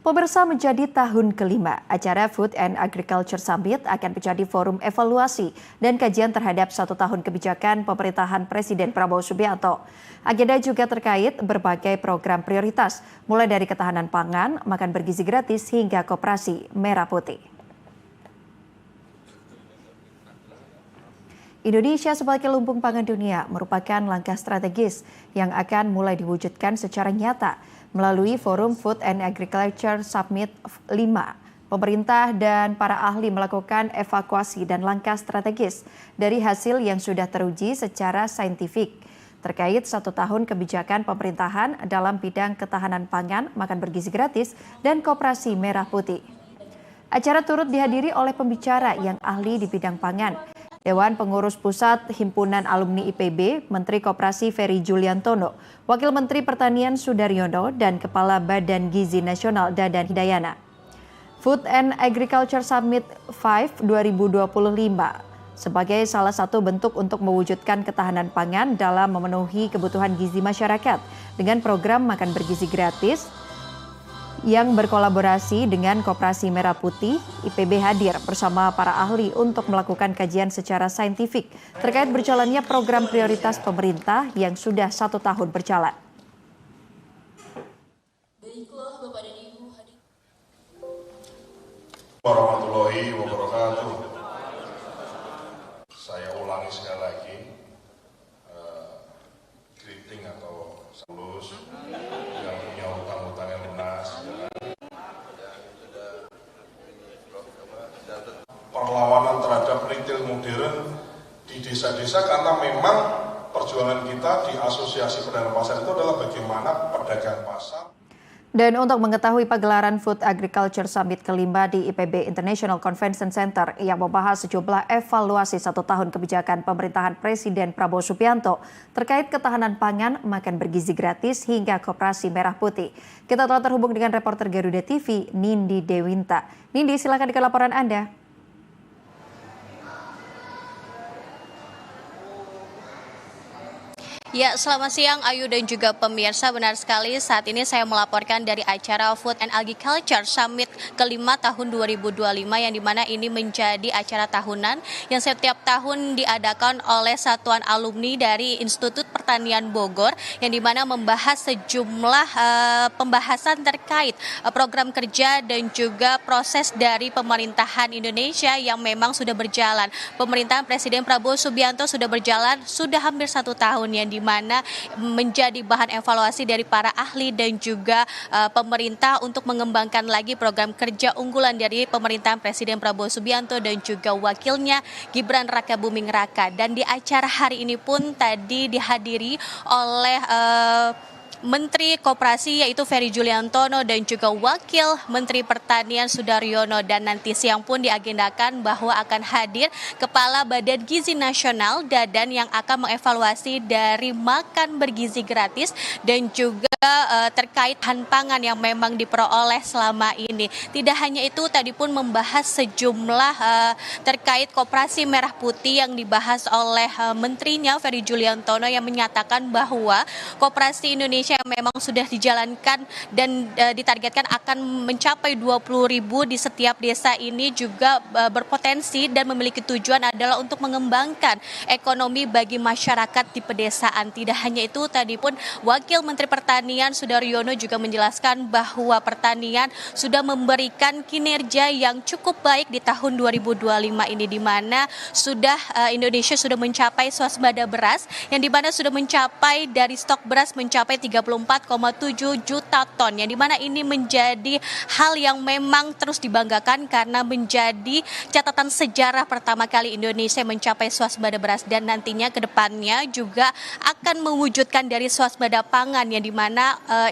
Pemirsa, menjadi tahun kelima, acara Food and Agriculture Summit akan menjadi forum evaluasi dan kajian terhadap 1 tahun kebijakan pemerintahan Presiden Prabowo Subianto. Agenda juga terkait berbagai program prioritas, mulai dari ketahanan pangan, makan bergizi gratis, hingga koperasi merah putih. Indonesia sebagai lumbung pangan dunia merupakan langkah strategis yang akan mulai diwujudkan secara nyata melalui Forum Food and Agriculture Summit 5. Pemerintah dan para ahli melakukan evakuasi dan langkah strategis dari hasil yang sudah teruji secara saintifik terkait 1 tahun kebijakan pemerintahan dalam bidang ketahanan pangan, makan bergizi gratis, dan koperasi merah putih. Acara turut dihadiri oleh pembicara yang ahli di bidang pangan, Dewan Pengurus Pusat Himpunan Alumni IPB, Menteri Koperasi Ferry Juliantono, Wakil Menteri Pertanian Sudaryono, dan Kepala Badan Gizi Nasional Dadan Hidayana. Food and Agriculture Summit 5 2025 sebagai salah satu bentuk untuk mewujudkan ketahanan pangan dalam memenuhi kebutuhan gizi masyarakat dengan program makan bergizi gratis yang berkolaborasi dengan Koperasi Merah Putih. IPB hadir bersama para ahli untuk melakukan kajian secara saintifik terkait berjalannya program prioritas pemerintah yang sudah 1 tahun berjalan. Warahmatullahi wabarakatuh. Saya ulangi sekali lagi, greeting atau salus yang punya utang-utang yang lunas. Perlawanan terhadap retail modern di desa-desa, karena memang perjuangan kita di Asosiasi Pedagang Pasar itu adalah bagaimana pedagang pasar. Dan untuk mengetahui pagelaran Food Agriculture Summit kelima di IPB International Convention Center yang membahas sejumlah evaluasi 1 tahun kebijakan pemerintahan Presiden Prabowo Subianto terkait ketahanan pangan, makan bergizi gratis, hingga koperasi merah putih. Kita telah terhubung dengan reporter Garuda TV, Nindi Dewinta. Nindi, silakan dengan laporan Anda. Ya, selamat siang Ayu dan juga pemirsa. Benar sekali, saat ini saya melaporkan dari acara Food and Agriculture Summit kelima tahun 2025 yang dimana ini menjadi acara tahunan yang setiap tahun diadakan oleh Satuan Alumni dari Institut Pertanian Bogor yang dimana membahas sejumlah pembahasan terkait program kerja dan juga proses dari pemerintahan Indonesia yang memang sudah berjalan. Pemerintahan Presiden Prabowo Subianto sudah berjalan sudah hampir 1 tahun yang di mana menjadi bahan evaluasi dari para ahli dan juga pemerintah untuk mengembangkan lagi program kerja unggulan dari pemerintahan Presiden Prabowo Subianto dan juga wakilnya Gibran Rakabuming Raka. Dan di acara hari ini pun tadi dihadiri oleh Menteri Koperasi yaitu Ferry Juliantono dan juga Wakil Menteri Pertanian Sudaryono, dan nanti siang pun diagendakan bahwa akan hadir Kepala Badan Gizi Nasional Dadan yang akan mengevaluasi dari makan bergizi gratis dan juga terkait bahan pangan yang memang diperoleh selama ini. Tidak hanya itu, tadi pun membahas sejumlah terkait koperasi merah putih yang dibahas oleh menterinya Ferry Juliantono yang menyatakan bahwa koperasi Indonesia yang memang sudah dijalankan dan ditargetkan akan mencapai 20.000 di setiap desa ini juga berpotensi dan memiliki tujuan adalah untuk mengembangkan ekonomi bagi masyarakat di pedesaan. Tidak hanya itu, tadi pun Wakil Menteri Pertanian Sudaryono juga menjelaskan bahwa pertanian sudah memberikan kinerja yang cukup baik di tahun 2025 ini, di mana sudah Indonesia sudah mencapai swasembada beras yang di mana sudah mencapai dari stok beras mencapai 34,7 juta ton, yang dimana ini menjadi hal yang memang terus dibanggakan karena menjadi catatan sejarah pertama kali Indonesia mencapai swasembada beras, dan nantinya ke depannya juga akan mewujudkan dari swasembada pangan yang dimana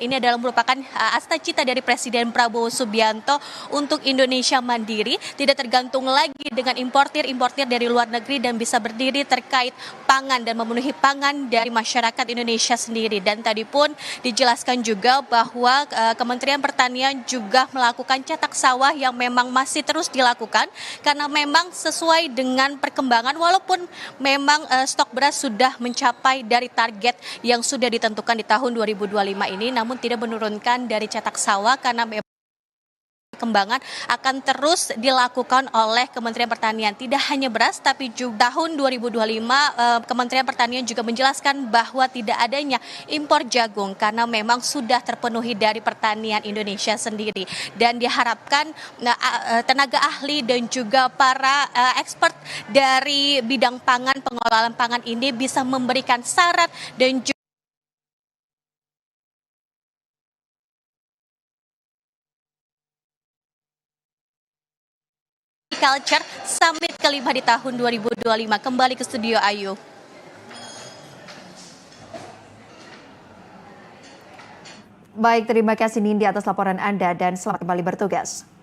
ini adalah merupakan asta cita dari Presiden Prabowo Subianto untuk Indonesia mandiri, tidak tergantung lagi dengan importir dari luar negeri dan bisa berdiri terkait pangan dan memenuhi pangan dari masyarakat Indonesia sendiri. Dan tadi pun dijelaskan juga bahwa Kementerian Pertanian juga melakukan cetak sawah yang memang masih terus dilakukan karena memang sesuai dengan perkembangan, walaupun memang stok beras sudah mencapai dari target yang sudah ditentukan di tahun 2025 ini, namun tidak menurunkan dari cetak sawah karena perkembangan akan terus dilakukan oleh Kementerian Pertanian. Tidak hanya beras, tapi juga tahun 2025 Kementerian Pertanian juga menjelaskan bahwa tidak adanya impor jagung karena memang sudah terpenuhi dari pertanian Indonesia sendiri. Dan diharapkan tenaga ahli dan juga para expert dari bidang pangan, pengelolaan pangan ini bisa memberikan syarat dan juga Culture Summit kelima di tahun 2025. Kembali ke studio Ayu. Baik, terima kasih Nindi atas laporan Anda dan selamat kembali bertugas.